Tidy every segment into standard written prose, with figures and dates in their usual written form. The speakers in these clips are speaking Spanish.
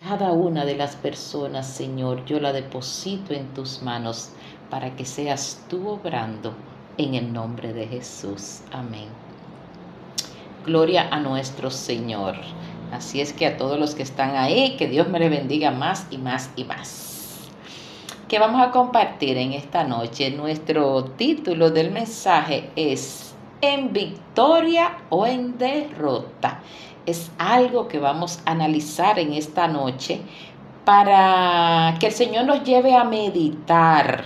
Cada una de las personas, Señor, yo la deposito en tus manos para que seas tú obrando en el nombre de Jesús. Amén. Gloria a nuestro Señor. Así es que a todos los que están ahí, que Dios me les bendiga más y más y más. ¿Qué vamos a compartir en esta noche? Nuestro título del mensaje es ¿En victoria o en derrota? Es algo que vamos a analizar en esta noche para que el Señor nos lleve a meditar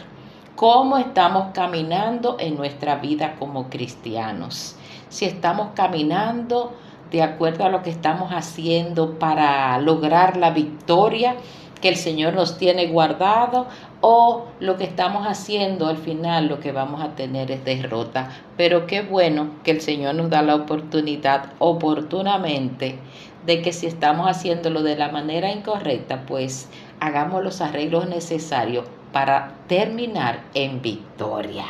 cómo estamos caminando en nuestra vida como cristianos. Si estamos caminando de acuerdo a lo que estamos haciendo para lograr la victoria que el Señor nos tiene guardado, o lo que estamos haciendo al final lo que vamos a tener es derrota. Pero qué bueno que el Señor nos da la oportunidad oportunamente de que si estamos haciéndolo de la manera incorrecta, pues hagamos los arreglos necesarios para terminar en victoria.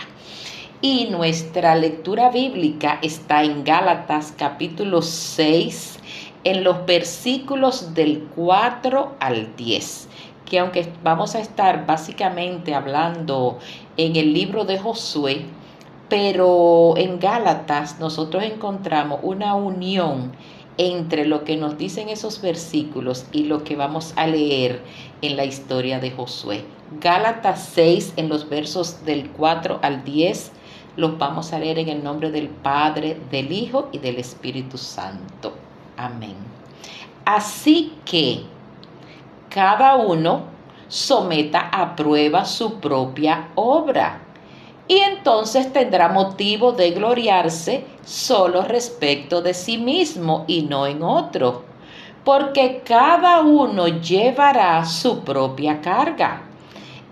Y nuestra lectura bíblica está en Gálatas capítulo 6, en los versículos del 4 al 10, que aunque vamos a estar básicamente hablando en el libro de Josué, pero en Gálatas nosotros encontramos una unión entre lo que nos dicen esos versículos y lo que vamos a leer en la historia de Josué. Gálatas 6, en los versos del 4 al 10, los vamos a leer en el nombre del Padre, del Hijo y del Espíritu Santo. Amén. Así que cada uno someta a prueba su propia obra, y entonces tendrá motivo de gloriarse solo respecto de sí mismo y no en otro, porque cada uno llevará su propia carga.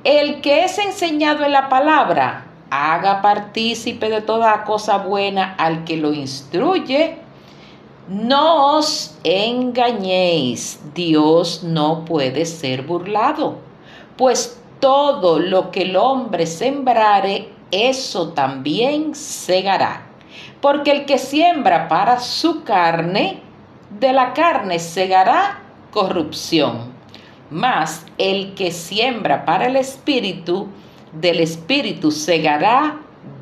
El que es enseñado en la palabra, haga partícipe de toda cosa buena al que lo instruye. No os engañéis, Dios no puede ser burlado, pues todo lo que el hombre sembrare, eso también segará. Porque el que siembra para su carne, de la carne segará corrupción. Mas el que siembra para el Espíritu, del Espíritu segará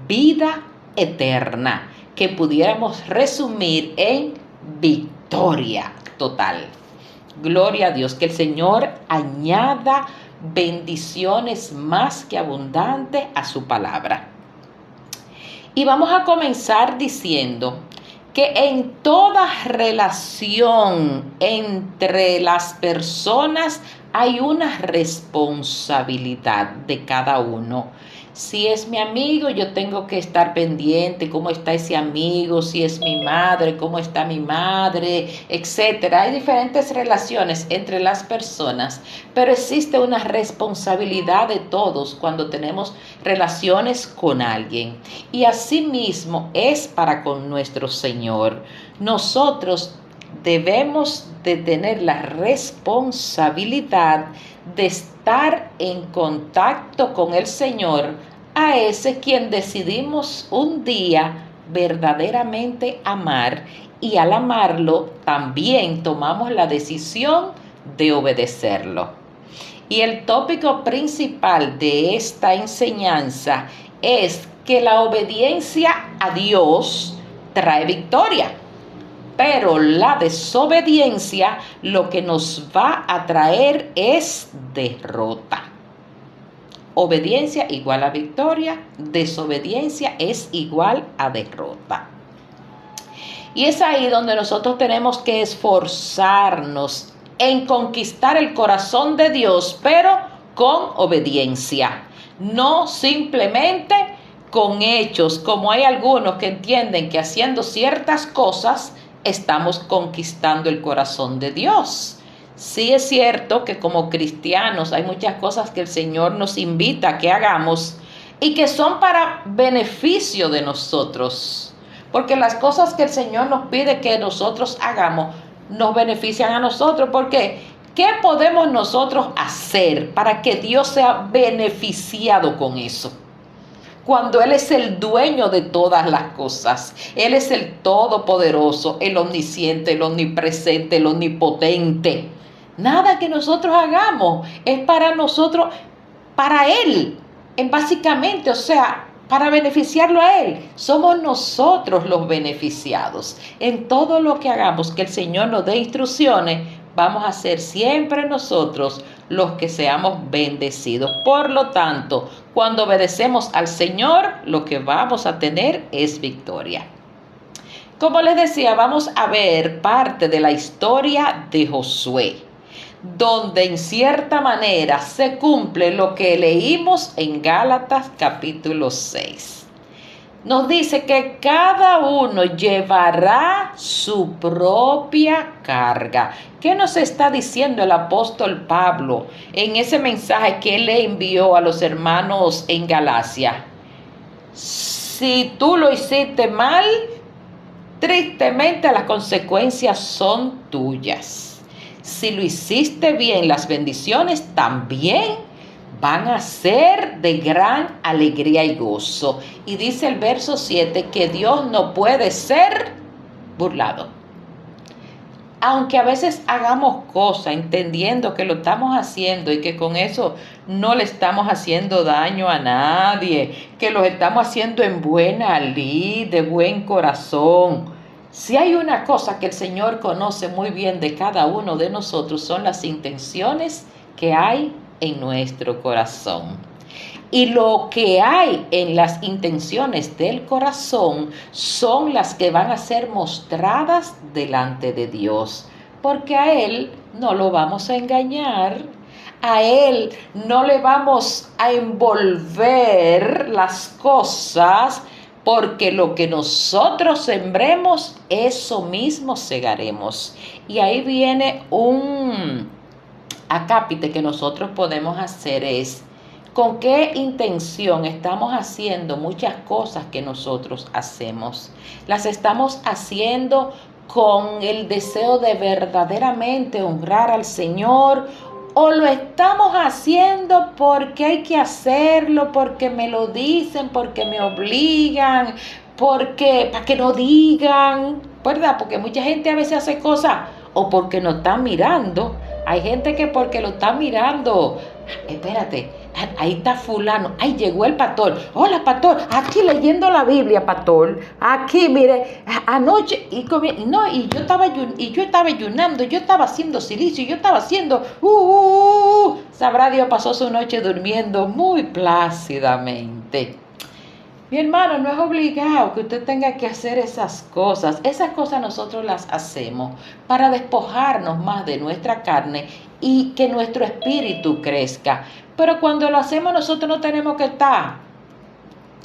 vida eterna, que pudiéramos resumir en victoria total. Gloria a Dios, que el Señor añada bendiciones más que abundantes a su palabra. Y vamos a comenzar diciendo que en toda relación entre las personas hay una responsabilidad de cada uno. Si es mi amigo, yo tengo que estar pendiente cómo está ese amigo, si es mi madre, cómo está mi madre, etcétera. Hay diferentes relaciones entre las personas, pero existe una responsabilidad de todos cuando tenemos relaciones con alguien. Y asimismo es para con nuestro Señor. Nosotros debemos de tener la responsabilidad de estar en contacto con el Señor, a ese quien decidimos un día verdaderamente amar, y al amarlo también tomamos la decisión de obedecerlo. Y el tópico principal de esta enseñanza es que la obediencia a Dios trae victoria, pero la desobediencia lo que nos va a traer es derrota. Obediencia igual a victoria, desobediencia es igual a derrota. Y es ahí donde nosotros tenemos que esforzarnos en conquistar el corazón de Dios, pero con obediencia, no simplemente con hechos, como hay algunos que entienden que haciendo ciertas cosas estamos conquistando el corazón de Dios. Sí es cierto que como cristianos hay muchas cosas que el Señor nos invita a que hagamos y que son para beneficio de nosotros, porque las cosas que el Señor nos pide que nosotros hagamos nos benefician a nosotros. Porque ¿qué podemos nosotros hacer para que Dios sea beneficiado con eso? Cuando Él es el dueño de todas las cosas. Él es el todopoderoso, el omnisciente, el omnipresente, el omnipotente. Nada que nosotros hagamos es para nosotros, para Él, básicamente, o sea, para beneficiarlo a Él. Somos nosotros los beneficiados. En todo lo que hagamos, que el Señor nos dé instrucciones, vamos a ser siempre nosotros los que seamos bendecidos. Por lo tanto, cuando obedecemos al Señor, lo que vamos a tener es victoria. Como les decía, vamos a ver parte de la historia de Josué, donde en cierta manera se cumple lo que leímos en Gálatas capítulo 6. Nos dice que cada uno llevará su propia carga. ¿Qué nos está diciendo el apóstol Pablo en ese mensaje que él le envió a los hermanos en Galacia? Si tú lo hiciste mal, tristemente las consecuencias son tuyas. Si lo hiciste bien, las bendiciones también van a ser de gran alegría y gozo. Y dice el verso 7 que Dios no puede ser burlado. Aunque a veces hagamos cosas entendiendo que lo estamos haciendo y que con eso no le estamos haciendo daño a nadie, que lo estamos haciendo en buena lid, de buen corazón. Si hay una cosa que el Señor conoce muy bien de cada uno de nosotros, son las intenciones que hay en nuestro corazón. Y lo que hay en las intenciones del corazón son las que van a ser mostradas delante de Dios. Porque a Él no lo vamos a engañar, a Él no le vamos a envolver las cosas, porque lo que nosotros sembremos, eso mismo segaremos. Y ahí viene un acápite que nosotros podemos hacer es, ¿con qué intención estamos haciendo muchas cosas que nosotros hacemos? ¿Las estamos haciendo con el deseo de verdaderamente honrar al Señor? ¿O lo estamos haciendo porque hay que hacerlo, porque me lo dicen, porque me obligan, porque para que no digan, ¿verdad? Porque mucha gente a veces hace cosas o porque nos están mirando. Hay gente que porque lo está mirando, espérate, ahí está fulano, ahí llegó el pastor, hola pastor, aquí leyendo la Biblia, pastor, aquí mire, anoche, y yo estaba ayunando, yo estaba haciendo silicio, yo estaba haciendo, sabrá Dios, pasó su noche durmiendo muy plácidamente. Mi hermano, no es obligado que usted tenga que hacer esas cosas. Esas cosas nosotros las hacemos para despojarnos más de nuestra carne y que nuestro espíritu crezca. Pero cuando lo hacemos nosotros no tenemos que estar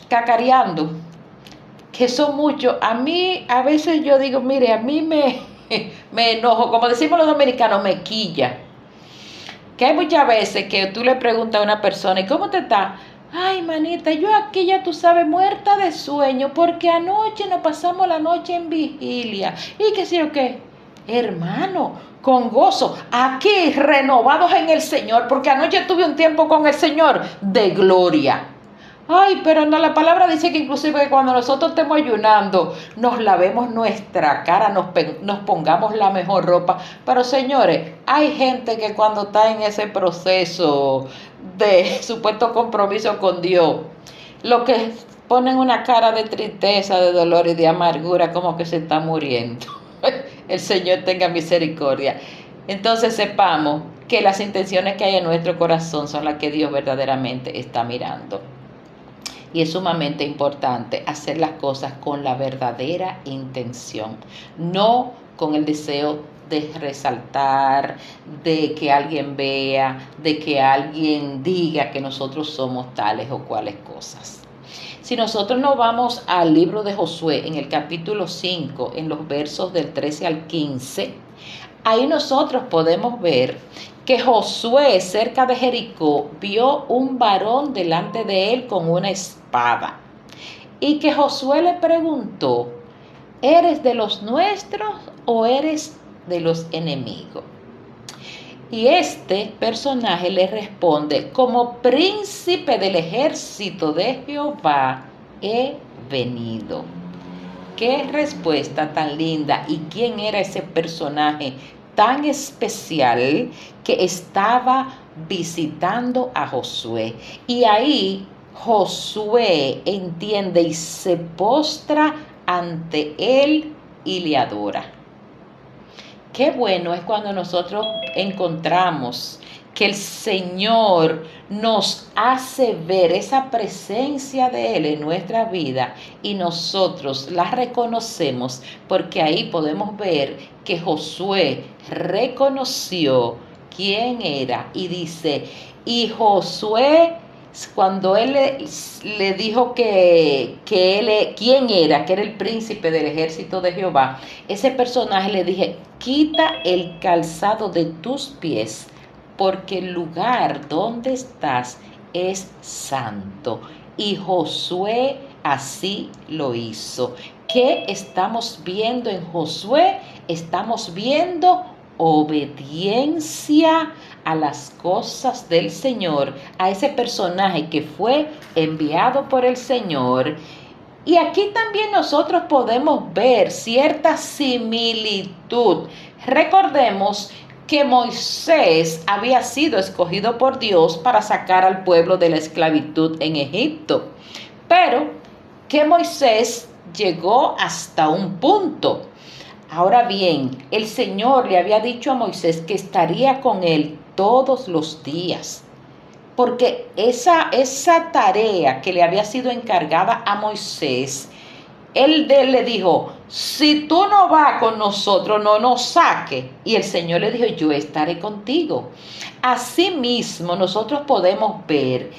cacareando, que son muchos. A mí, a veces yo digo, mire, a mí me enojo, como decimos los dominicanos, me quilla. Que hay muchas veces que tú le preguntas a una persona, ¿y cómo te está? Ay, manita, yo aquí ya tú sabes, muerta de sueño, porque anoche nos pasamos la noche en vigilia. ¿Y qué sé yo qué? Hermano, con gozo, aquí renovados en el Señor, porque anoche tuve un tiempo con el Señor de gloria. Ay, pero no, la palabra dice que inclusive cuando nosotros estemos ayunando, nos lavemos nuestra cara, nos pongamos la mejor ropa. Pero señores, hay gente que cuando está en ese proceso de supuesto compromiso con Dios, lo que ponen una cara de tristeza, de dolor y de amargura, como que se está muriendo. El Señor tenga misericordia. Entonces sepamos que las intenciones que hay en nuestro corazón son las que Dios verdaderamente está mirando. Y es sumamente importante hacer las cosas con la verdadera intención, no con el deseo de resaltar, de que alguien vea, de que alguien diga que nosotros somos tales o cuales cosas. Si nosotros nos vamos al libro de Josué, en el capítulo 5, en los versos del 13 al 15, ahí nosotros podemos ver que Josué cerca de Jericó vio un varón delante de él con una espada. Y que Josué le preguntó, ¿eres de los nuestros o eres de los enemigos? Y este personaje le responde, como príncipe del ejército de Jehová he venido. Qué respuesta tan linda. ¿Y quién era ese personaje tan especial que estaba visitando a Josué. Y ahí Josué entiende y se postra ante él y le adora. Qué bueno es cuando nosotros encontramos que el Señor nos hace ver esa presencia de Él en nuestra vida y nosotros la reconocemos, porque ahí podemos ver que Josué reconoció quién era y dice, y Josué, cuando él le dijo quién era, que era el príncipe del ejército de Jehová, ese personaje le dije, quita el calzado de tus pies, porque el lugar donde estás es santo. Y Josué así lo hizo. ¿Qué estamos viendo en Josué? Estamos viendo obediencia a las cosas del Señor, a ese personaje que fue enviado por el Señor. Y aquí también nosotros podemos ver cierta similitud. Recordemos que Moisés había sido escogido por Dios para sacar al pueblo de la esclavitud en Egipto, pero que Moisés llegó hasta un punto. Ahora bien, el Señor le había dicho a Moisés que estaría con él todos los días, porque esa tarea que le había sido encargada a Moisés, él le dijo, si tú no vas con nosotros, no nos saque. Y el Señor le dijo, yo estaré contigo. Asimismo, nosotros podemos ver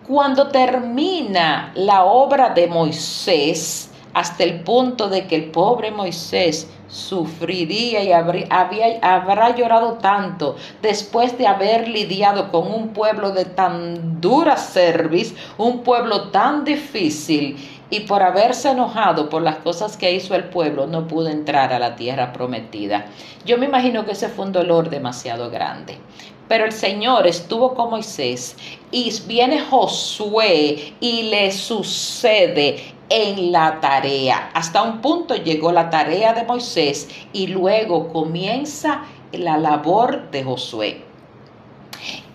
cuando termina la obra de Moisés, hasta el punto de que el pobre Moisés sufriría y habrá llorado tanto después de haber lidiado con un pueblo de tan dura cerviz, un pueblo tan difícil, y por haberse enojado por las cosas que hizo el pueblo, no pudo entrar a la tierra prometida. Yo me imagino que ese fue un dolor demasiado grande. Pero el Señor estuvo con Moisés y viene Josué y le sucede en la tarea. Hasta un punto llegó la tarea de Moisés y luego comienza la labor de Josué.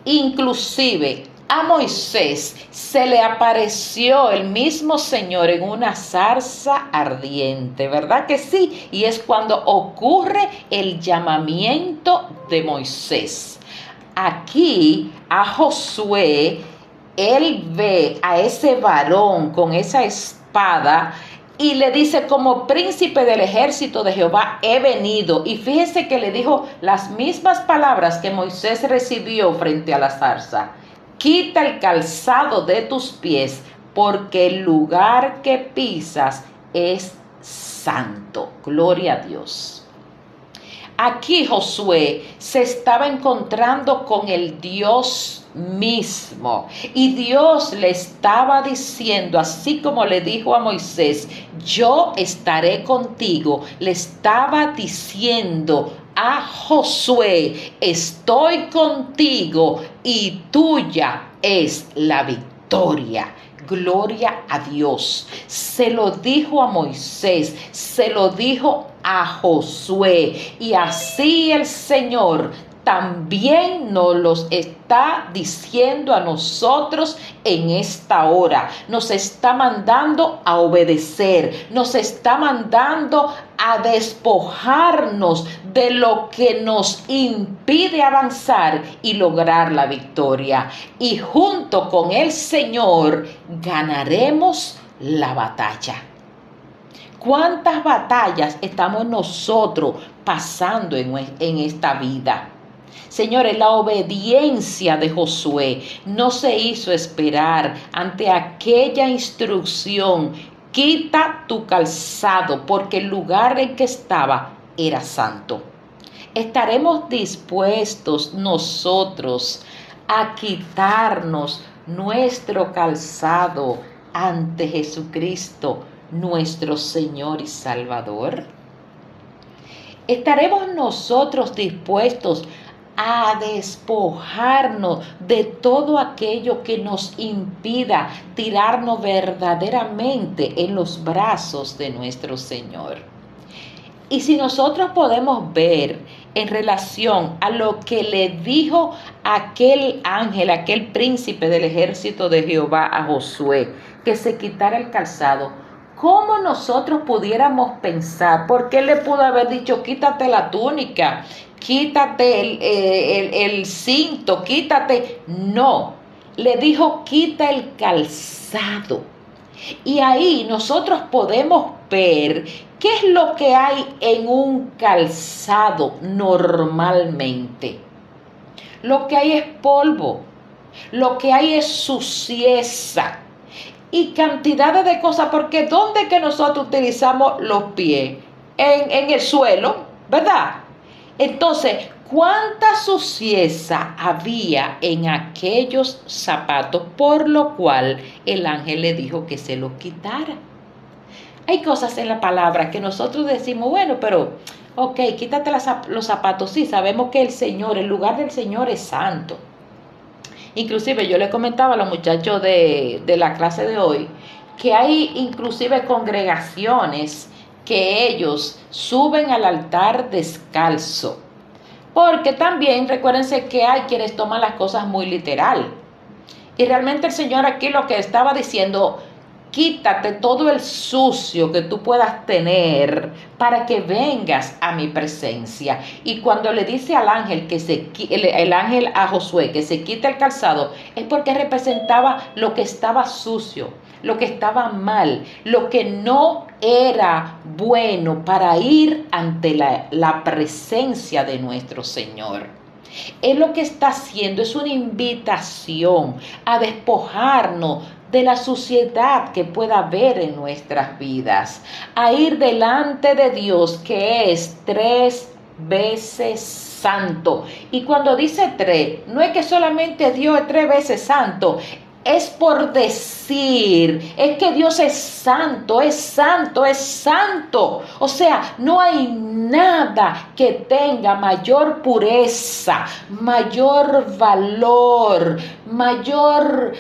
Inclusive a Moisés se le apareció el mismo Señor en una zarza ardiente, ¿verdad que sí? Y es cuando ocurre el llamamiento de Moisés. Aquí a Josué, él ve a ese varón con esa espada y le dice, como príncipe del ejército de Jehová he venido. Y fíjese que le dijo las mismas palabras que Moisés recibió frente a la zarza. Quita el calzado de tus pies, porque el lugar que pisas es santo. Gloria a Dios. Aquí Josué se estaba encontrando con el Dios mismo y Dios le estaba diciendo, así como le dijo a Moisés, yo estaré contigo, le estaba diciendo a Josué, estoy contigo y tuya es la victoria. Gloria a Dios. Se lo dijo a Moisés, se lo dijo a Josué, y así el Señor también nos los está diciendo a nosotros en esta hora. Nos está mandando a obedecer, nos está mandando a despojarnos de lo que nos impide avanzar y lograr la victoria. Y junto con el Señor ganaremos la batalla. ¿Cuántas batallas estamos nosotros pasando en esta vida? Señores, la obediencia de Josué no se hizo esperar ante aquella instrucción. Quita tu calzado, porque el lugar en que estaba era santo. ¿Estaremos dispuestos nosotros a quitarnos nuestro calzado ante Jesucristo, nuestro Señor y Salvador? ¿Estaremos nosotros dispuestos a despojarnos de todo aquello que nos impida tirarnos verdaderamente en los brazos de nuestro Señor? Y si nosotros podemos ver en relación a lo que le dijo aquel ángel, aquel príncipe del ejército de Jehová a Josué, que se quitara el calzado. ¿Cómo nosotros pudiéramos pensar? Porque él le pudo haber dicho, quítate la túnica, quítate el cinto, quítate. No, le dijo, quita el calzado. Y ahí nosotros podemos ver qué es lo que hay en un calzado normalmente. Lo que hay es polvo, lo que hay es suciedad y cantidades de cosas, porque ¿dónde que nosotros utilizamos los pies? En el suelo, ¿verdad? Entonces, ¿cuánta suciedad había en aquellos zapatos? Por lo cual el ángel le dijo que se los quitara. Hay cosas en la palabra que nosotros decimos, bueno, pero, ok, quítate los zapatos. Sí, sabemos que el lugar del Señor es santo. Inclusive yo le comentaba a los muchachos de la clase de hoy que hay inclusive congregaciones que ellos suben al altar descalzo. Porque también recuérdense que hay quienes toman las cosas muy literal. Y realmente el Señor aquí lo que estaba diciendo, quítate todo el sucio que tú puedas tener para que vengas a mi presencia. Y cuando le dice al ángel el ángel a Josué que se quite el calzado, es porque representaba lo que estaba sucio, lo que estaba mal, lo que no era bueno para ir ante la presencia de nuestro Señor. Él lo que está haciendo es una invitación a despojarnos de la suciedad que pueda haber en nuestras vidas, a ir delante de Dios, que es 3 veces santo. Y cuando dice 3, no es que solamente Dios es 3 veces santo, es por decir, es que Dios es santo, es santo, es santo. O sea, no hay nada que tenga mayor pureza, mayor valor, mayor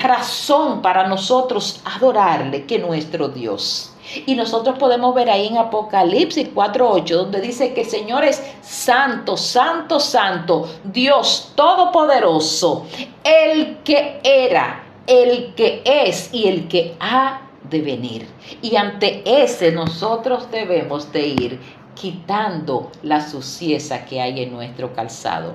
razón para nosotros adorarle que nuestro Dios. Y nosotros podemos ver ahí en Apocalipsis 4:8, donde dice que el Señor es santo, santo, santo, Dios todopoderoso, el que era, el que es y el que ha de venir. Y ante ese nosotros debemos de ir quitando la suciedad que hay en nuestro calzado,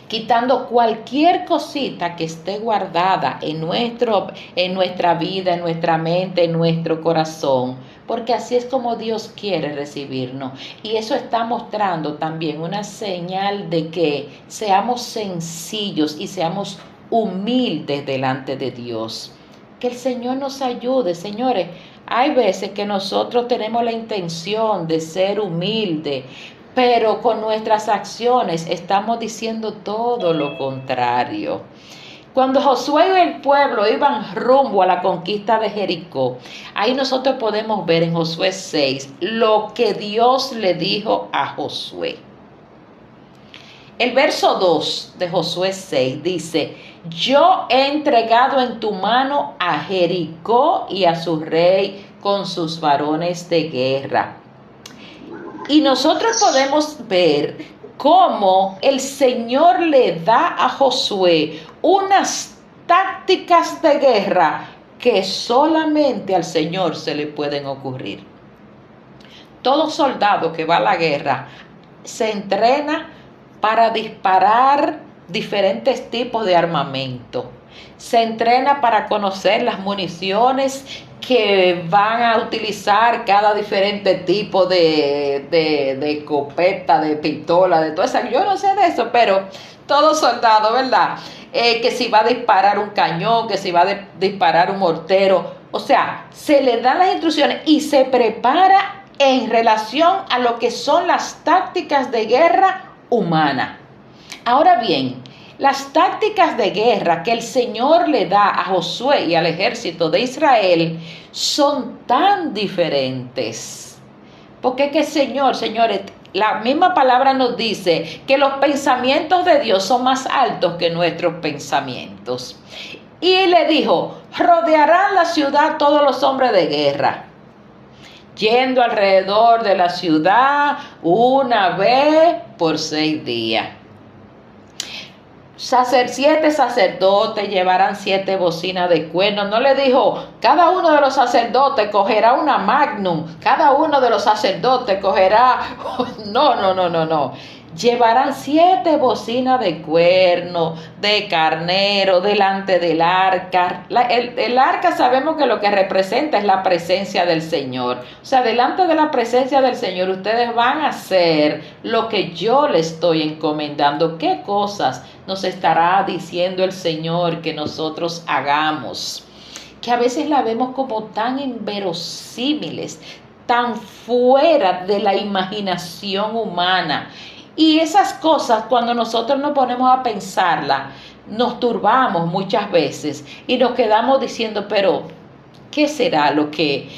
quitando cualquier cosita que esté guardada en nuestra vida, en nuestra mente, en nuestro corazón, porque así es como Dios quiere recibirnos. Y eso está mostrando también una señal de que seamos sencillos y seamos humildes delante de Dios. Que el Señor nos ayude, señores. Hay veces que nosotros tenemos la intención de ser humildes, pero con nuestras acciones estamos diciendo todo lo contrario. Cuando Josué y el pueblo iban rumbo a la conquista de Jericó, ahí nosotros podemos ver en Josué 6 lo que Dios le dijo a Josué. El verso 2 de Josué 6 dice, yo he entregado en tu mano a Jericó y a su rey con sus varones de guerra. Y nosotros podemos ver cómo el Señor le da a Josué unas tácticas de guerra que solamente al Señor se le pueden ocurrir. Todo soldado que va a la guerra se entrena para disparar diferentes tipos de armamento. Se entrena para conocer las municiones que van a utilizar cada diferente tipo de escopeta, de pistola, de todo eso. Yo no sé de eso, pero todo soldado, ¿verdad? Que si va a disparar un cañón, que si va a disparar un mortero. O sea, se le dan las instrucciones y se prepara en relación a lo que son las tácticas de guerra humana. Ahora bien, las tácticas de guerra que el Señor le da a Josué y al ejército de Israel son tan diferentes. Porque es que señores, la misma palabra nos dice que los pensamientos de Dios son más altos que nuestros pensamientos. Y le dijo, rodearán la ciudad todos los hombres de guerra. yendo alrededor de la ciudad una vez por 6 días. 7 sacerdotes llevarán 7 bocinas de cuerno. No le dijo, cada uno de los sacerdotes cogerá una magnum, cada uno de los sacerdotes cogerá, no. Llevarán 7 bocinas de cuerno, de carnero, delante del arca. El arca sabemos que lo que representa es la presencia del Señor. O sea, delante de la presencia del Señor, ustedes van a hacer lo que yo les estoy encomendando. ¿Qué cosas nos estará diciendo el Señor que nosotros hagamos? Que a veces la vemos como tan inverosímiles, tan fuera de la imaginación humana. Y esas cosas, cuando nosotros nos ponemos a pensarla, nos turbamos muchas veces y nos quedamos diciendo, pero ¿qué será lo que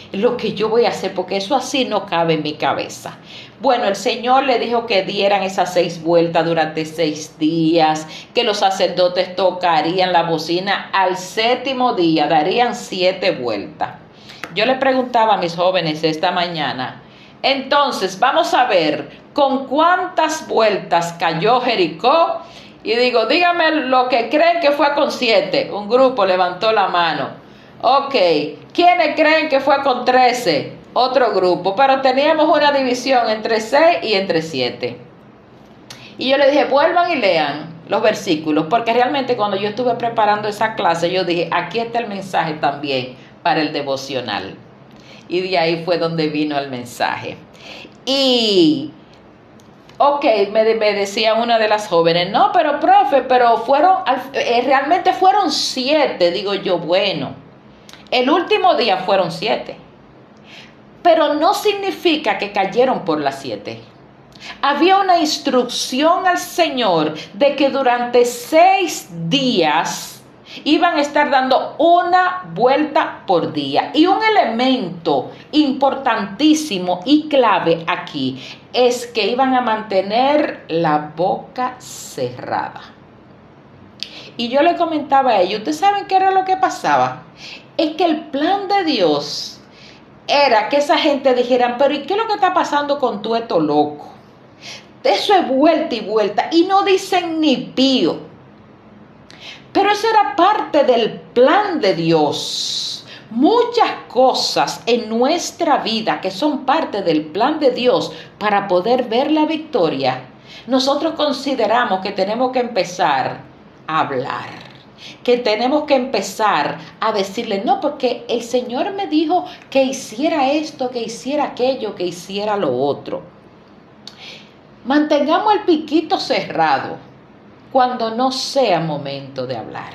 yo voy a hacer? Porque eso así no cabe en mi cabeza. Bueno, el Señor le dijo que dieran esas 6 vueltas durante 6 días, que los sacerdotes tocarían la bocina al 7º día, darían 7 vueltas. Yo le preguntaba a mis jóvenes esta mañana, entonces vamos a ver con cuántas vueltas cayó Jericó. Y digo, dígame lo que creen que fue con 7. Un grupo levantó la mano. Ok, ¿quiénes creen que fue con 13? Otro grupo, pero teníamos una división entre 6 y entre 7. Y yo le dije, vuelvan y lean los versículos, porque realmente cuando yo estuve preparando esa clase, yo dije, aquí está el mensaje también para el devocional. Y de ahí fue donde vino el mensaje. Y, ok, me decía una de las jóvenes, no, pero profe, pero realmente fueron 7. Digo yo, bueno, el último día fueron 7. Pero no significa que cayeron por las 7. Había una instrucción al Señor de que durante 6 días iban a estar dando una vuelta por día. Y un elemento importantísimo y clave aquí es que iban a mantener la boca cerrada. Y yo le comentaba a ellos, ¿ustedes saben qué era lo que pasaba? Es que el plan de Dios era que esa gente dijera, pero ¿y qué es lo que está pasando con todo esto loco? Eso es vuelta y vuelta y no dicen ni pío. Pero eso era parte del plan de Dios. Muchas cosas en nuestra vida que son parte del plan de Dios para poder ver la victoria, nosotros consideramos que tenemos que empezar a hablar, que tenemos que empezar a decirle, no, porque el Señor me dijo que hiciera esto, que hiciera aquello, que hiciera lo otro. Mantengamos el piquito cerrado cuando no sea momento de hablar.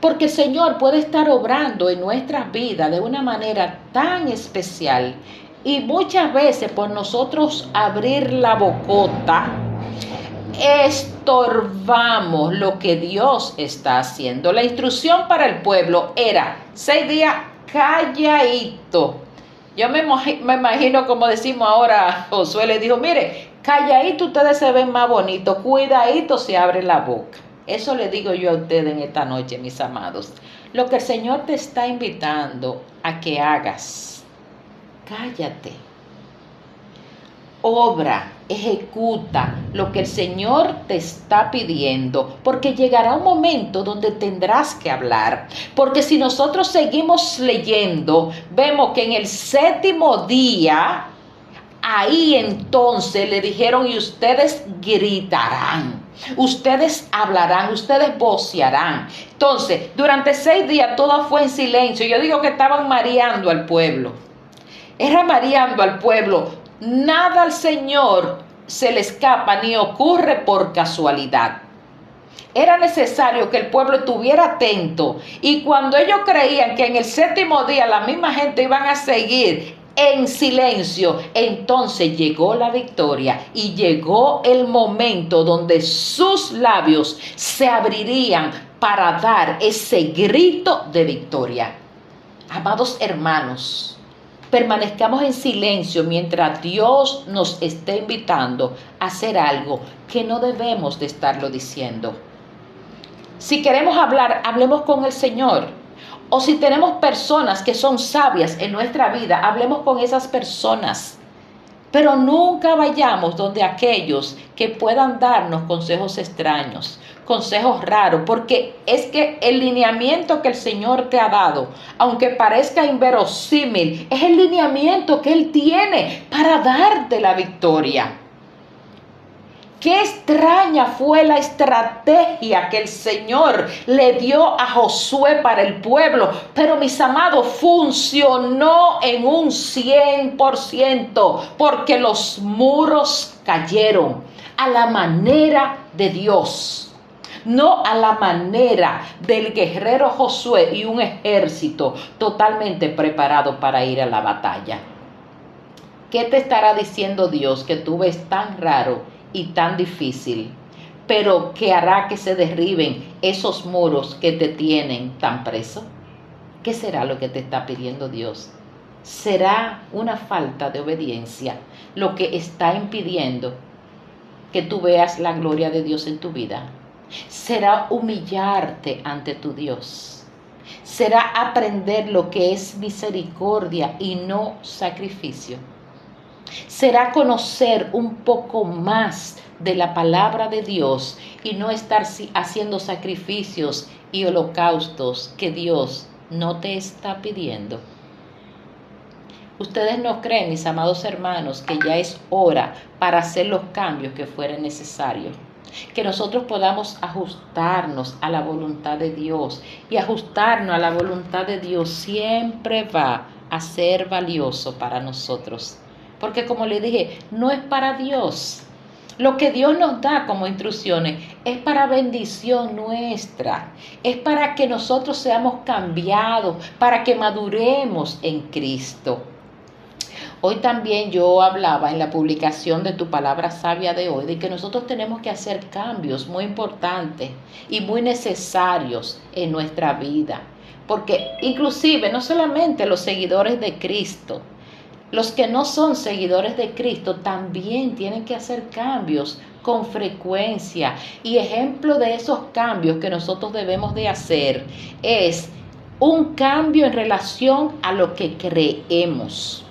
Porque el Señor puede estar obrando en nuestras vidas de una manera tan especial y muchas veces por nosotros abrir la bocota, estorbamos lo que Dios está haciendo. La instrucción para el pueblo era 6 días calladito. Yo me imagino, como decimos ahora, Josué le dijo, mire, calladito ustedes se ven más bonitos, cuidadito se abre la boca. Eso le digo yo a ustedes en esta noche, mis amados. Lo que el Señor te está invitando a que hagas, cállate. Obra, ejecuta lo que el Señor te está pidiendo, porque llegará un momento donde tendrás que hablar. Porque si nosotros seguimos leyendo, vemos que en el 7º día, ahí entonces le dijeron, y ustedes gritarán, ustedes hablarán, ustedes vocearán. Entonces, durante 6 días todo fue en silencio. Yo digo que estaban mareando al pueblo. Era mareando al pueblo. Nada al Señor se le escapa ni ocurre por casualidad. Era necesario que el pueblo estuviera atento. Y cuando ellos creían que en el 7º día la misma gente iban a seguir en silencio, entonces llegó la victoria y llegó el momento donde sus labios se abrirían para dar ese grito de victoria. Amados hermanos, permanezcamos en silencio mientras Dios nos esté invitando a hacer algo que no debemos de estarlo diciendo. Si queremos hablar, hablemos con el Señor. O si tenemos personas que son sabias en nuestra vida, hablemos con esas personas. Pero nunca vayamos donde aquellos que puedan darnos consejos extraños, consejos raros, porque es que el lineamiento que el Señor te ha dado, aunque parezca inverosímil, es el lineamiento que Él tiene para darte la victoria. Qué extraña fue la estrategia que el Señor le dio a Josué para el pueblo. Pero mis amados, funcionó en un 100%, porque los muros cayeron a la manera de Dios. No a la manera del guerrero Josué y un ejército totalmente preparado para ir a la batalla. ¿Qué te estará diciendo Dios que tú ves tan raro y tan difícil, pero que hará que se derriben esos muros que te tienen tan preso? ¿Qué será lo que te está pidiendo Dios? ¿Será una falta de obediencia lo que está impidiendo que tú veas la gloria de Dios en tu vida? ¿Será humillarte ante tu Dios? ¿Será aprender lo que es misericordia y no sacrificio? ¿Será conocer un poco más de la palabra de Dios y no estar haciendo sacrificios y holocaustos que Dios no te está pidiendo? Ustedes no creen, mis amados hermanos, que ya es hora para hacer los cambios que fueren necesarios. Que nosotros podamos ajustarnos a la voluntad de Dios. Y ajustarnos a la voluntad de Dios siempre va a ser valioso para nosotros. Porque como le dije, no es para Dios. Lo que Dios nos da como instrucciones es para bendición nuestra. Es para que nosotros seamos cambiados, para que maduremos en Cristo. Hoy también yo hablaba en la publicación de tu palabra sabia de hoy de que nosotros tenemos que hacer cambios muy importantes y muy necesarios en nuestra vida. Porque inclusive no solamente los seguidores de Cristo, los que no son seguidores de Cristo también tienen que hacer cambios con frecuencia. Y ejemplo de esos cambios que nosotros debemos de hacer es un cambio en relación a lo que creemos.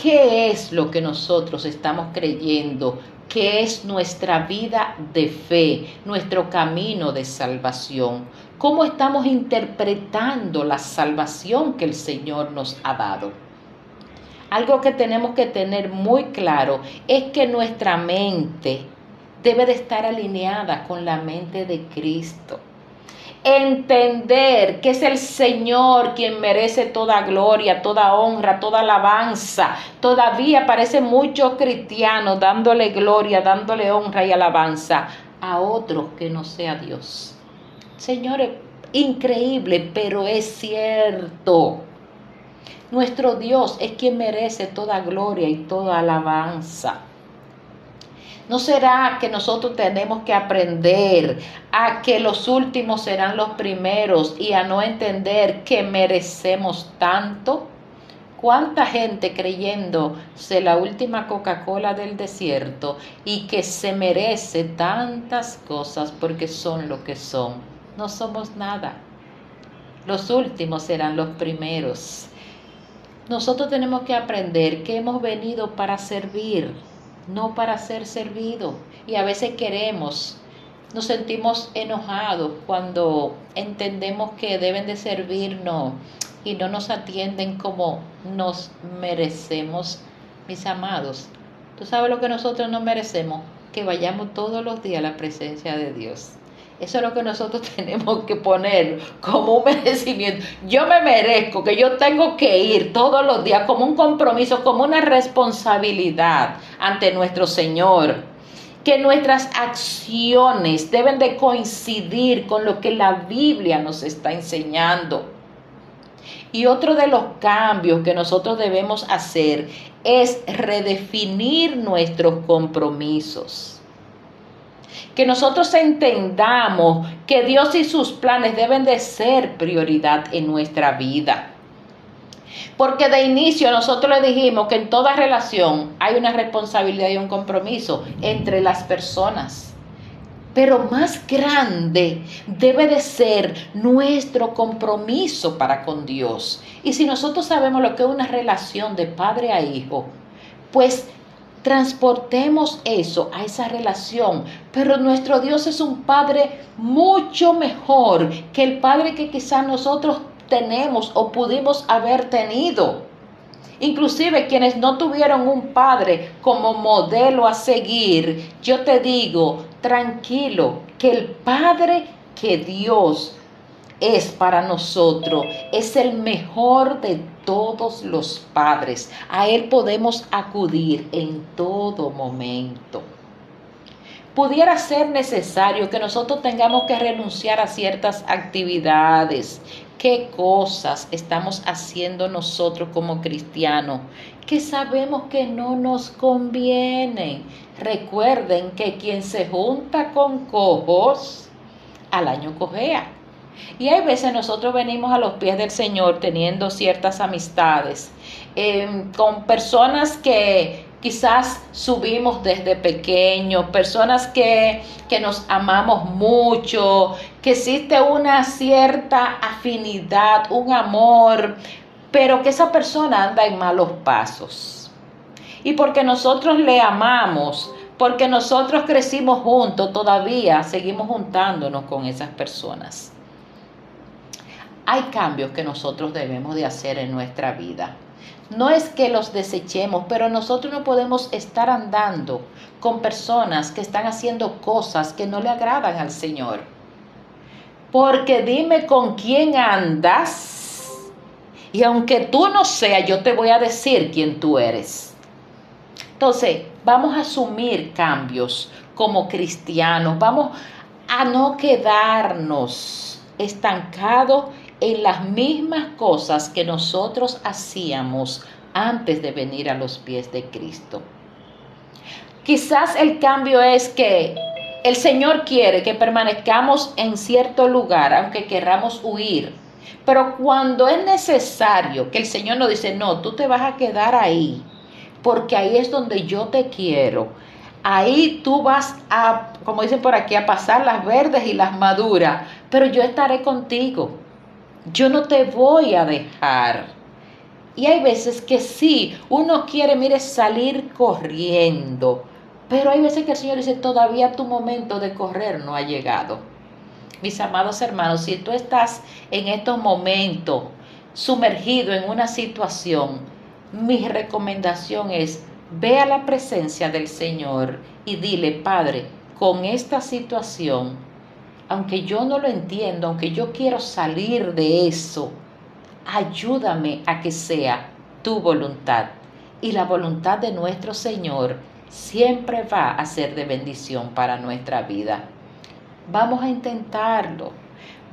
¿Qué es lo que nosotros estamos creyendo? ¿Qué es nuestra vida de fe, nuestro camino de salvación? ¿Cómo estamos interpretando la salvación que el Señor nos ha dado? Algo que tenemos que tener muy claro es que nuestra mente debe de estar alineada con la mente de Cristo. Entender que es el Señor quien merece toda gloria, toda honra, toda alabanza. Todavía parece muchos cristianos dándole gloria, dándole honra y alabanza a otros que no sea Dios. Señores, increíble, pero es cierto. Nuestro Dios es quien merece toda gloria y toda alabanza. ¿No será que nosotros tenemos que aprender a que los últimos serán los primeros y a no entender que merecemos tanto? ¿Cuánta gente creyéndose la última Coca-Cola del desierto y que se merece tantas cosas porque son lo que son? No somos nada. Los últimos serán los primeros. Nosotros tenemos que aprender que hemos venido para servir, no para ser servido. Y a veces nos sentimos enojados cuando entendemos que deben de servirnos y no nos atienden como nos merecemos, mis amados. ¿Tú sabes lo que nosotros nos merecemos? Que vayamos todos los días a la presencia de Dios. Eso es lo que nosotros tenemos que poner como un merecimiento. Yo me merezco, que yo tengo que ir todos los días como un compromiso, como una responsabilidad ante nuestro Señor. Que nuestras acciones deben de coincidir con lo que la Biblia nos está enseñando. Y otro de los cambios que nosotros debemos hacer es redefinir nuestros compromisos. Que nosotros entendamos que Dios y sus planes deben de ser prioridad en nuestra vida. Porque de inicio nosotros le dijimos que en toda relación hay una responsabilidad y un compromiso entre las personas. Pero más grande debe de ser nuestro compromiso para con Dios. Y si nosotros sabemos lo que es una relación de padre a hijo, pues transportemos eso a esa relación. Pero nuestro Dios es un Padre mucho mejor que el Padre que quizás nosotros tenemos o pudimos haber tenido. Inclusive quienes no tuvieron un padre como modelo a seguir, yo te digo, tranquilo, que el Padre que Dios es para nosotros, es el mejor de todos los padres. A Él podemos acudir en todo momento. Pudiera ser necesario que nosotros tengamos que renunciar a ciertas actividades. ¿Qué cosas estamos haciendo nosotros como cristianos que sabemos que no nos convienen? Recuerden que quien se junta con cojos, al año cojea. Y hay veces nosotros venimos a los pies del Señor teniendo ciertas amistades con personas que quizás subimos desde pequeños, personas que nos amamos mucho, que existe una cierta afinidad, un amor, pero que esa persona anda en malos pasos. Y porque nosotros le amamos, porque nosotros crecimos juntos, todavía seguimos juntándonos con esas personas. Hay cambios que nosotros debemos de hacer en nuestra vida. No es que los desechemos, pero nosotros no podemos estar andando con personas que están haciendo cosas que no le agradan al Señor. Porque dime con quién andas y aunque tú no seas, yo te voy a decir quién tú eres. Entonces, vamos a asumir cambios como cristianos. Vamos a no quedarnos estancados en las mismas cosas que nosotros hacíamos antes de venir a los pies de Cristo. Quizás el cambio es que el Señor quiere que permanezcamos en cierto lugar, aunque queramos huir. Pero cuando es necesario, que el Señor nos dice, no, tú te vas a quedar ahí, porque ahí es donde yo te quiero. Ahí tú vas a, como dicen por aquí, a pasar las verdes y las maduras, pero yo estaré contigo. Yo no te voy a dejar. Y hay veces que sí, uno quiere, mire, salir corriendo. Pero hay veces que el Señor dice, todavía tu momento de correr no ha llegado. Mis amados hermanos, si tú estás en estos momentos sumergido en una situación, mi recomendación es, ve a la presencia del Señor y dile, Padre, con esta situación, aunque yo no lo entiendo, aunque yo quiero salir de eso, ayúdame a que sea tu voluntad. Y la voluntad de nuestro Señor siempre va a ser de bendición para nuestra vida. Vamos a intentarlo.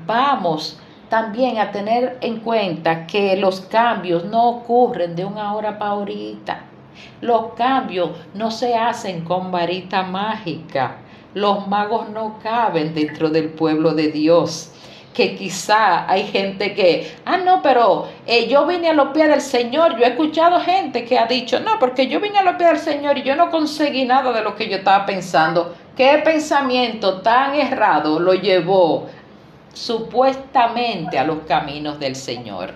Vamos también a tener en cuenta que los cambios no ocurren de una hora para ahorita. Los cambios no se hacen con varita mágica. Los magos no caben dentro del pueblo de Dios. Que quizá hay gente que, no, pero yo vine a los pies del Señor. Yo he escuchado gente que ha dicho, no, porque yo vine a los pies del Señor y yo no conseguí nada de lo que yo estaba pensando. ¿Qué pensamiento tan errado lo llevó supuestamente a los caminos del Señor?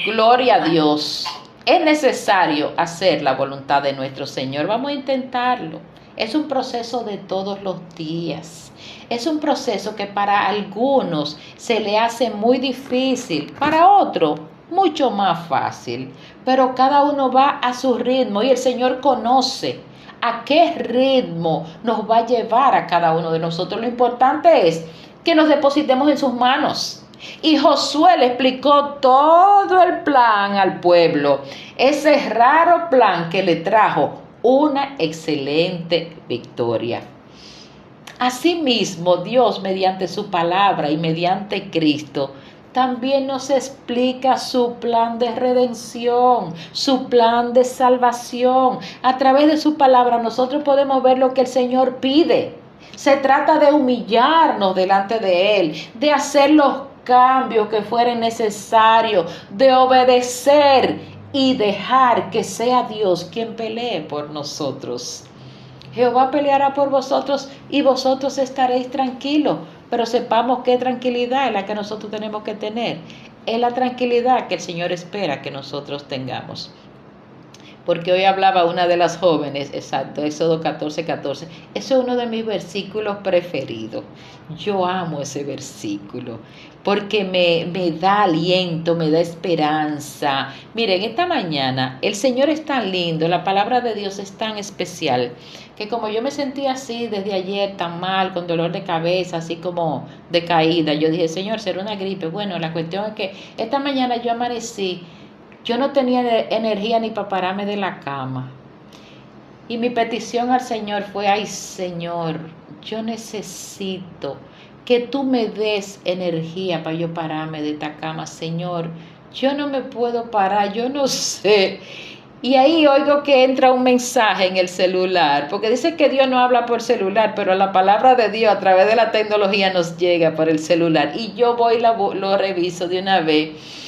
Gloria a Dios. Es necesario hacer la voluntad de nuestro Señor. Vamos a intentarlo. Es un proceso de todos los días. Es un proceso que para algunos se le hace muy difícil, para otros mucho más fácil. Pero cada uno va a su ritmo y el Señor conoce a qué ritmo nos va a llevar a cada uno de nosotros. Lo importante es que nos depositemos en sus manos. Y Josué le explicó todo el plan al pueblo, ese raro plan que le trajo una excelente victoria. Asimismo, Dios, mediante su palabra y mediante Cristo, también nos explica su plan de redención, su plan de salvación. A través de su palabra nosotros podemos ver lo que el Señor pide. Se trata de humillarnos delante de Él, de hacer los cambios que fueren necesarios, de obedecer y dejar que sea Dios quien pelee por nosotros. Jehová peleará por vosotros y vosotros estaréis tranquilos. Pero sepamos qué tranquilidad es la que nosotros tenemos que tener. Es la tranquilidad que el Señor espera que nosotros tengamos. Porque hoy hablaba una de las jóvenes, exacto, Éxodo 14:14. Eso es uno de mis versículos preferidos. Yo amo ese versículo porque me da aliento, me da esperanza. Miren, esta mañana el Señor es tan lindo, la palabra de Dios es tan especial, que como yo me sentía así desde ayer, tan mal, con dolor de cabeza, así como decaída, yo dije, Señor, será una gripe. Bueno, la cuestión es que esta mañana yo amanecí. Yo no tenía energía ni para pararme de la cama. Y mi petición al Señor fue, ay Señor, yo necesito que tú me des energía para yo pararme de esta cama. Señor, yo no me puedo parar, yo no sé. Y ahí oigo que entra un mensaje en el celular, porque dice que Dios no habla por celular, pero la palabra de Dios a través de la tecnología nos llega por el celular. Y yo voy y lo reviso de una vez.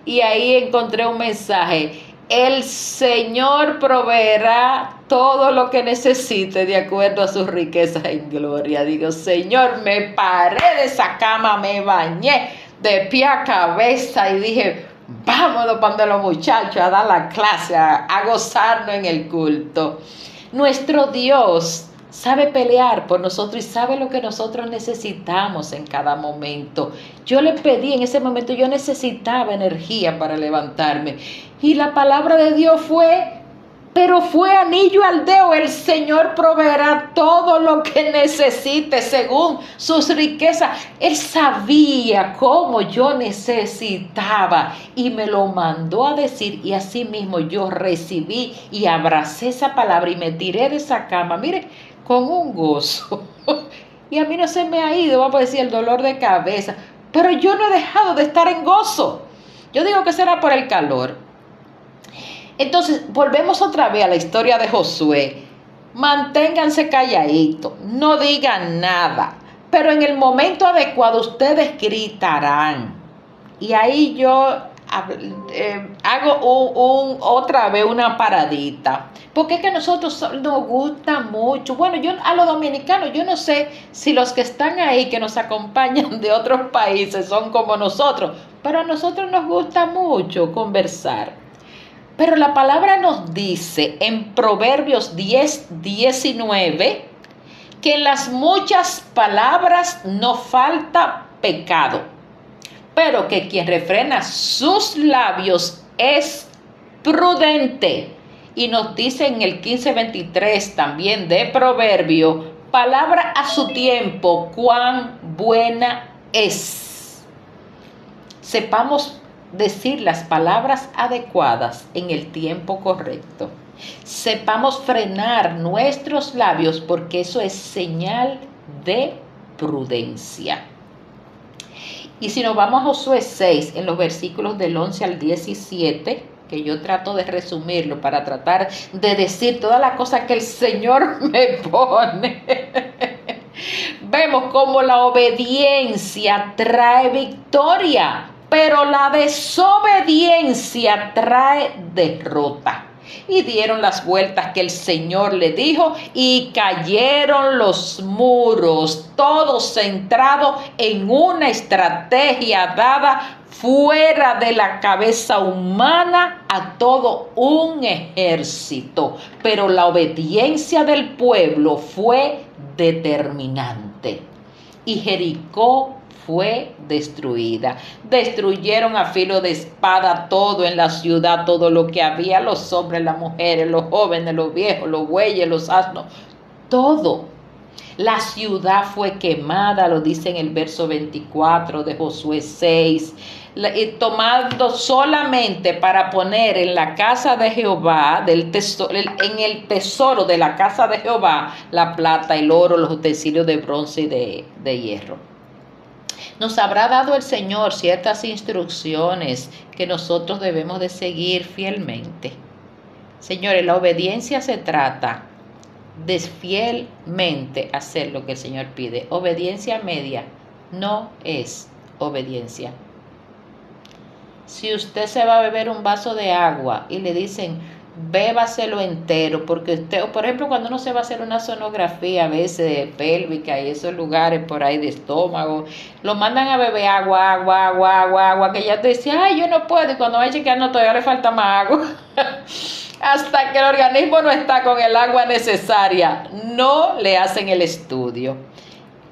Y ahí encontré un mensaje. El Señor proveerá todo lo que necesite de acuerdo a sus riquezas en gloria. Digo, Señor, me paré de esa cama, me bañé de pie a cabeza y dije, vámonos para los muchachos a dar la clase, a gozarnos en el culto. Nuestro Dios sabe pelear por nosotros y sabe lo que nosotros necesitamos en cada momento. Yo le pedí en ese momento, yo necesitaba energía para levantarme. Y la palabra de Dios pero fue anillo al dedo. El Señor proveerá todo lo que necesite según sus riquezas. Él sabía cómo yo necesitaba y me lo mandó a decir. Y así mismo yo recibí y abracé esa palabra y me tiré de esa cama. Mire, con un gozo. Y a mí no se me ha ido, vamos a decir, el dolor de cabeza. Pero yo no he dejado de estar en gozo. Yo digo que será por el calor. Entonces, volvemos otra vez a la historia de Josué. Manténganse calladitos, no digan nada. Pero en el momento adecuado ustedes gritarán. Y ahí yo hago otra vez una paradita. Porque es que a nosotros nos gusta mucho. Bueno, yo a los dominicanos, yo no sé si los que están ahí, que nos acompañan de otros países, son como nosotros. Pero a nosotros nos gusta mucho conversar. Pero la palabra nos dice en Proverbios 10:19 que en las muchas palabras no falta pecado, pero que quien refrena sus labios es prudente. Y nos dice en el 15:23 también de Proverbio, palabra a su tiempo, cuán buena es. Sepamos decir las palabras adecuadas en el tiempo correcto. Sepamos frenar nuestros labios porque eso es señal de prudencia. Y si nos vamos a Josué 6, en los versículos del 11 al 17, que yo trato de resumirlo para tratar de decir todas las cosas que el Señor me pone. Vemos cómo la obediencia trae victoria, pero la desobediencia trae derrota. Y dieron las vueltas que el Señor le dijo y cayeron los muros, todo centrado en una estrategia dada fuera de la cabeza humana a todo un ejército. Pero la obediencia del pueblo fue determinante. Y Jericó fue destruida. Destruyeron a filo de espada todo en la ciudad, todo lo que había, los hombres, las mujeres, los jóvenes, los viejos, los bueyes, los asnos, todo. La ciudad fue quemada, lo dice en el verso 24 de Josué 6, tomando solamente para poner en la casa de Jehová, en el tesoro de la casa de Jehová, la plata, el oro, los utensilios de bronce y de hierro. Nos habrá dado el Señor ciertas instrucciones que nosotros debemos de seguir fielmente. Señores, la obediencia se trata de fielmente hacer lo que el Señor pide. Obediencia media no es obediencia. Si usted se va a beber un vaso de agua y le dicen, bébaselo entero, porque usted, por ejemplo, cuando uno se va a hacer una sonografía a veces pélvica y esos lugares por ahí de estómago, lo mandan a beber agua, que ya te dice, ay, yo no puedo, y cuando va a chequear, no, todavía le falta más agua. Hasta que el organismo no está con el agua necesaria, no le hacen el estudio.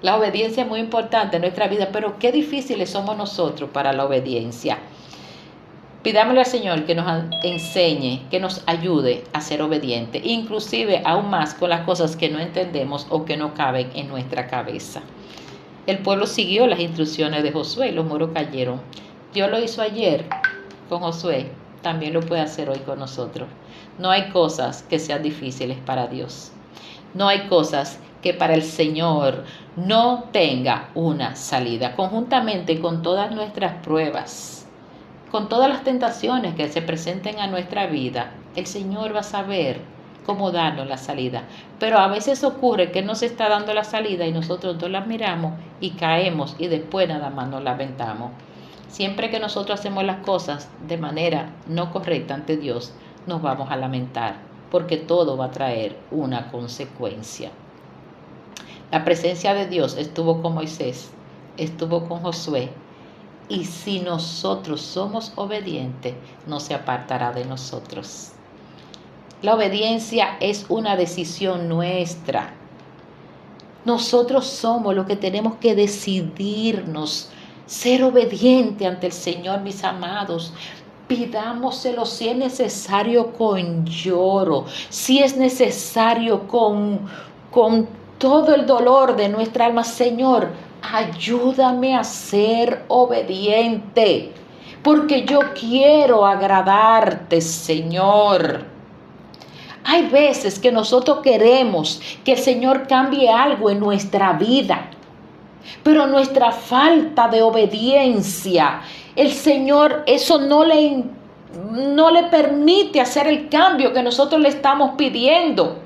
La obediencia es muy importante en nuestra vida, pero qué difíciles somos nosotros para la obediencia. Pidámosle al Señor que nos enseñe, que nos ayude a ser obedientes, inclusive aún más con las cosas que no entendemos o que no caben en nuestra cabeza. El pueblo siguió las instrucciones de Josué y los muros cayeron. Dios lo hizo ayer con Josué, también lo puede hacer hoy con nosotros. No hay cosas que sean difíciles para Dios. No hay cosas que para el Señor no tenga una salida. Conjuntamente con todas nuestras pruebas, con todas las tentaciones que se presenten a nuestra vida, el Señor va a saber cómo darnos la salida. Pero a veces ocurre que Él nos está dando la salida y nosotros no la miramos y caemos y después nada más nos lamentamos. Siempre que nosotros hacemos las cosas de manera no correcta ante Dios, nos vamos a lamentar, porque todo va a traer una consecuencia. La presencia de Dios estuvo con Moisés, estuvo con Josué, y si nosotros somos obedientes, no se apartará de nosotros. La obediencia es una decisión nuestra. Nosotros somos los que tenemos que decidirnos, ser obediente ante el Señor, mis amados. Pidámoselo si es necesario con lloro, si es necesario con todo el dolor de nuestra alma. Señor, ayúdame a ser obediente, porque yo quiero agradarte, Señor. Hay veces que nosotros queremos que el Señor cambie algo en nuestra vida, pero nuestra falta de obediencia, el Señor eso no le permite hacer el cambio que nosotros le estamos pidiendo.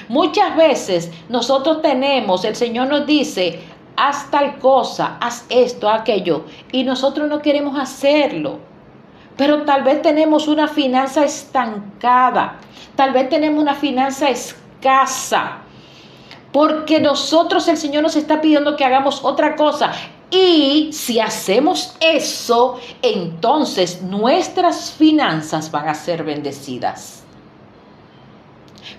Muchas veces nosotros el Señor nos dice, haz tal cosa, haz esto, aquello, y nosotros no queremos hacerlo. Pero tal vez tenemos una finanza estancada, tal vez tenemos una finanza escasa, porque el Señor nos está pidiendo que hagamos otra cosa. Y si hacemos eso, entonces nuestras finanzas van a ser bendecidas.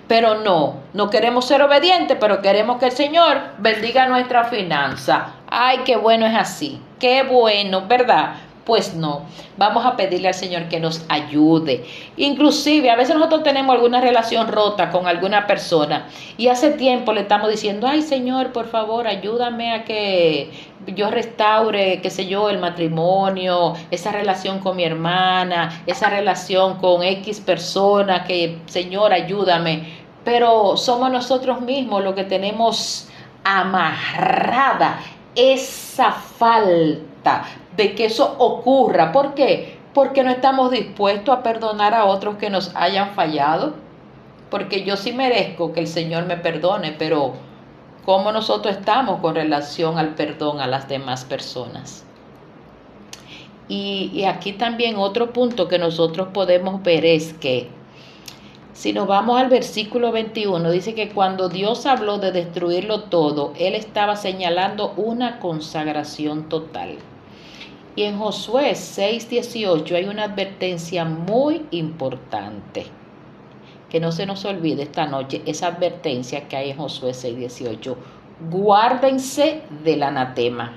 Pero no queremos ser obedientes, pero queremos que el Señor bendiga nuestra finanza. Ay, qué bueno es así, qué bueno, ¿verdad? Pues no, vamos a pedirle al Señor que nos ayude. Inclusive, a veces nosotros tenemos alguna relación rota con alguna persona y hace tiempo le estamos diciendo, ay Señor, por favor, ayúdame a que yo restaure, qué sé yo, el matrimonio, esa relación con mi hermana, esa relación con X persona, que Señor, ayúdame. Pero somos nosotros mismos los que tenemos amarrada esa falta de que eso ocurra. ¿Por qué? Porque no estamos dispuestos a perdonar a otros que nos hayan fallado. Porque yo sí merezco que el Señor me perdone, pero ¿cómo nosotros estamos con relación al perdón a las demás personas? Y aquí también otro punto que nosotros podemos ver es que si nos vamos al versículo 21, dice que cuando Dios habló de destruirlo todo, Él estaba señalando una consagración total. Y en Josué 6:18 hay una advertencia muy importante. Que no se nos olvide esta noche esa advertencia que hay en Josué 6:18. Guárdense del anatema.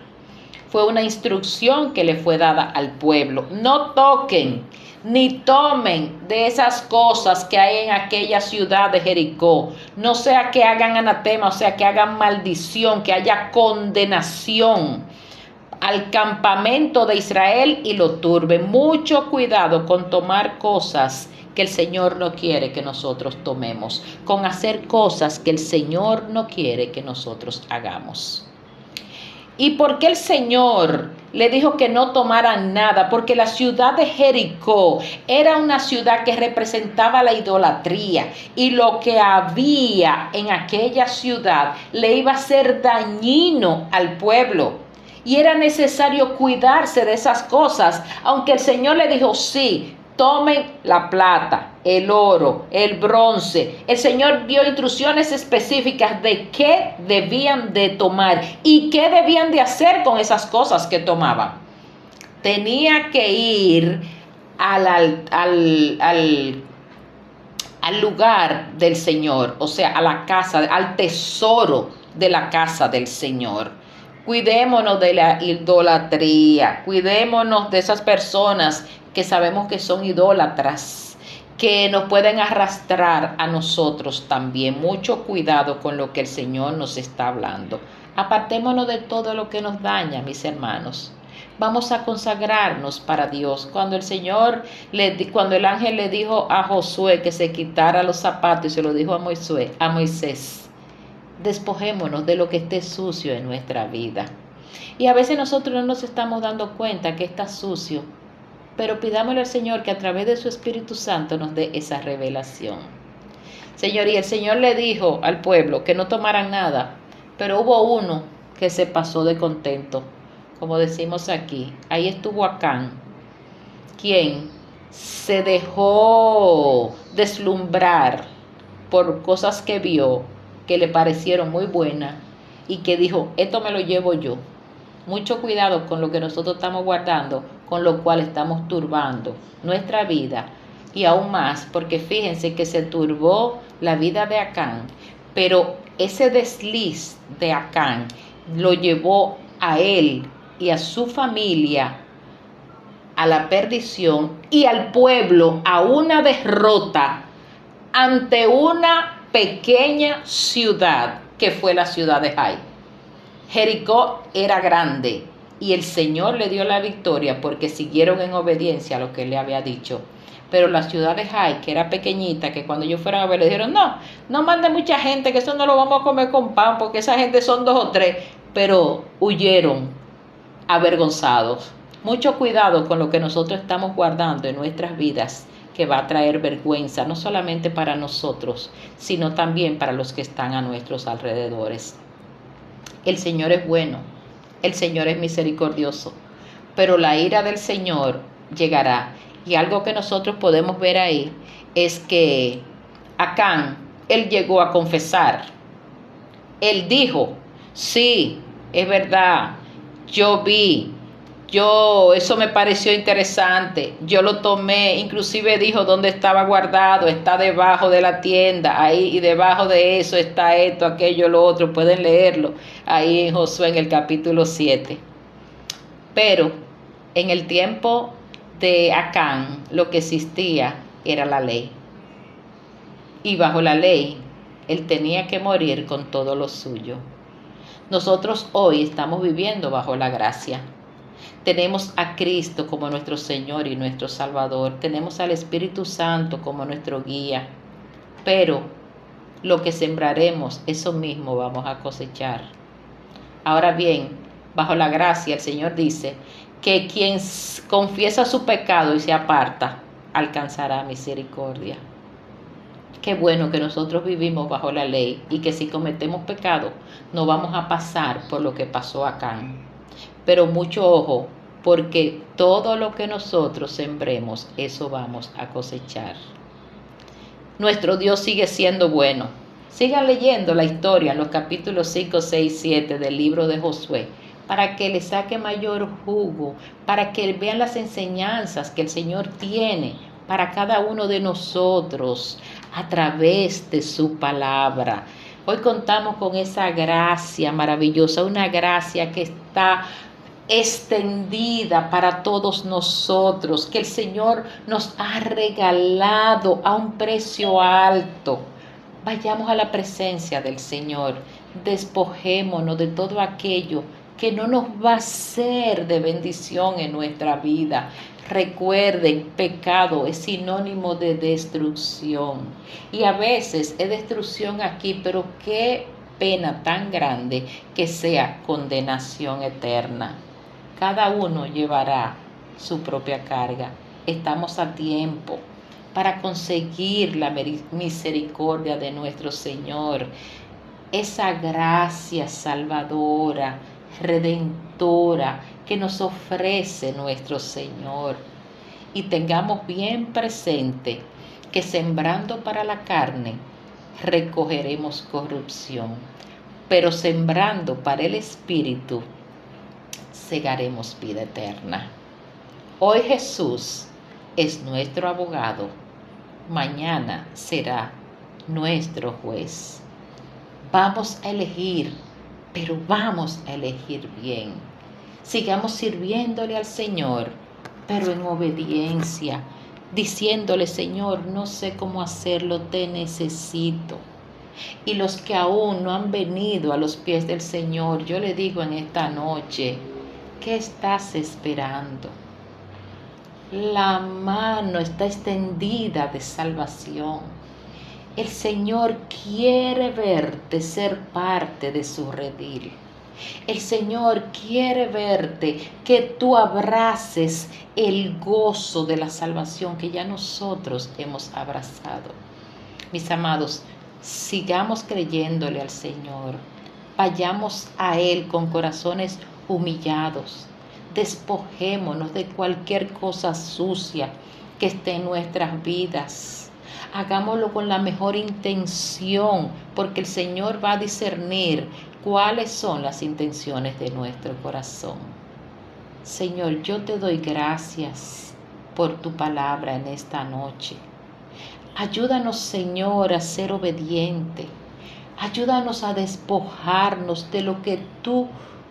Fue una instrucción que le fue dada al pueblo. No toquen ni tomen de esas cosas que hay en aquella ciudad de Jericó. No sea que hagan anatema, o sea que hagan maldición, que haya condenación al campamento de Israel y lo turben. Mucho cuidado con tomar cosas que el Señor no quiere que nosotros tomemos, con hacer cosas que el Señor no quiere que nosotros hagamos. ¿Y por qué el Señor le dijo que no tomaran nada? Porque la ciudad de Jericó era una ciudad que representaba la idolatría, y lo que había en aquella ciudad le iba a ser dañino al pueblo. Y era necesario cuidarse de esas cosas, aunque el Señor le dijo, sí, tomen la plata, el oro, el bronce. El Señor dio instrucciones específicas de qué debían de tomar y qué debían de hacer con esas cosas que tomaban. Tenía que ir al lugar del Señor, o sea, a la casa, al tesoro de la casa del Señor. Cuidémonos de la idolatría, cuidémonos de esas personas que sabemos que son idólatras, que nos pueden arrastrar a nosotros también. Mucho cuidado con lo que el Señor nos está hablando. Apartémonos de todo lo que nos daña, mis hermanos. Vamos a consagrarnos para Dios. Cuando el ángel le dijo a Josué que se quitara los zapatos y se lo dijo a Moisés, despojémonos de lo que esté sucio en nuestra vida. Y a veces nosotros no nos estamos dando cuenta que está sucio, pero pidámosle al Señor que a través de su Espíritu Santo nos dé esa revelación. Señor, y el Señor le dijo al pueblo que no tomaran nada, pero hubo uno que se pasó de contento. Como decimos aquí, ahí estuvo Acán, quien se dejó deslumbrar por cosas que vio, que le parecieron muy buenas, y que dijo, esto me lo llevo yo. Mucho cuidado con lo que nosotros estamos guardando, con lo cual estamos turbando nuestra vida, y aún más, porque fíjense que se turbó la vida de Acán, pero ese desliz de Acán lo llevó a él y a su familia a la perdición y al pueblo a una derrota ante una pequeña ciudad que fue la ciudad de Jai. Jericó era grande y el Señor le dio la victoria porque siguieron en obediencia a lo que él le había dicho. Pero la ciudad de Jai, que era pequeñita, que cuando ellos fueron a ver le dijeron, no mande mucha gente, que eso no lo vamos a comer con pan, porque esa gente son 2 o 3, pero huyeron avergonzados. Mucho cuidado con lo que nosotros estamos guardando en nuestras vidas, que va a traer vergüenza, no solamente para nosotros, sino también para los que están a nuestros alrededores. El Señor es bueno, el Señor es misericordioso, pero la ira del Señor llegará. Y algo que nosotros podemos ver ahí es que Acán, él llegó a confesar. Él dijo, sí, es verdad, eso me pareció interesante, yo lo tomé, inclusive dijo dónde estaba guardado, está debajo de la tienda, ahí, y debajo de eso está esto, aquello, lo otro, pueden leerlo ahí en Josué en el capítulo 7. Pero en el tiempo de Acán lo que existía era la ley, y bajo la ley él tenía que morir con todo lo suyo. Nosotros hoy estamos viviendo bajo la gracia. Tenemos a Cristo como nuestro Señor y nuestro Salvador. Tenemos al Espíritu Santo como nuestro guía. Pero lo que sembraremos, eso mismo vamos a cosechar. Ahora bien, bajo la gracia, el Señor dice que quien confiesa su pecado y se aparta, alcanzará misericordia. Qué bueno que nosotros vivimos bajo la ley y que si cometemos pecado no vamos a pasar por lo que pasó acá. Pero mucho ojo, porque todo lo que nosotros sembremos, eso vamos a cosechar. Nuestro Dios sigue siendo bueno. Sigan leyendo la historia en los capítulos 5, 6, 7 del libro de Josué, para que le saque mayor jugo, para que vean las enseñanzas que el Señor tiene para cada uno de nosotros a través de su palabra. Hoy contamos con esa gracia maravillosa, una gracia que está extendida para todos nosotros, que el Señor nos ha regalado a un precio alto. Vayamos a la presencia del Señor, despojémonos de todo aquello que no nos va a ser de bendición en nuestra vida. Recuerden, pecado es sinónimo de destrucción. Y a veces es destrucción aquí, pero qué pena tan grande que sea condenación eterna. Cada uno llevará su propia carga. Estamos a tiempo para conseguir la misericordia de nuestro Señor. Esa gracia salvadora, redentora que nos ofrece nuestro Señor. Y tengamos bien presente que sembrando para la carne recogeremos corrupción, pero sembrando para el Espíritu segaremos vida eterna. Hoy Jesús es nuestro abogado, mañana será nuestro juez. Vamos a elegir, pero vamos a elegir bien. Sigamos sirviéndole al Señor, pero en obediencia, diciéndole: Señor, no sé cómo hacerlo, te necesito. Y los que aún no han venido a los pies del Señor, yo le digo en esta noche: ¿qué estás esperando? La mano está extendida de salvación. El Señor quiere verte ser parte de su redil. El Señor quiere verte que tú abraces el gozo de la salvación que ya nosotros hemos abrazado. Mis amados, sigamos creyéndole al Señor. Vayamos a Él con corazones humillados. Despojémonos de cualquier cosa sucia que esté en nuestras vidas. Hagámoslo con la mejor intención, porque el Señor va a discernir cuáles son las intenciones de nuestro corazón. Señor, yo te doy gracias por tu palabra en esta noche. Ayúdanos, Señor, a ser obediente. Ayúdanos a despojarnos de lo que tú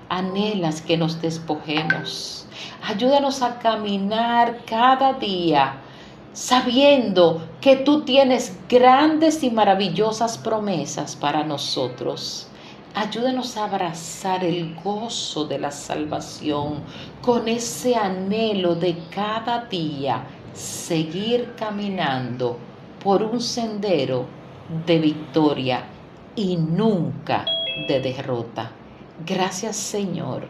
anhelas que nos despojemos. Ayúdanos a caminar cada día sabiendo que tú tienes grandes y maravillosas promesas para nosotros. Ayúdanos a abrazar el gozo de la salvación con ese anhelo de cada día seguir caminando por un sendero de victoria y nunca de derrota. Gracias, Señor,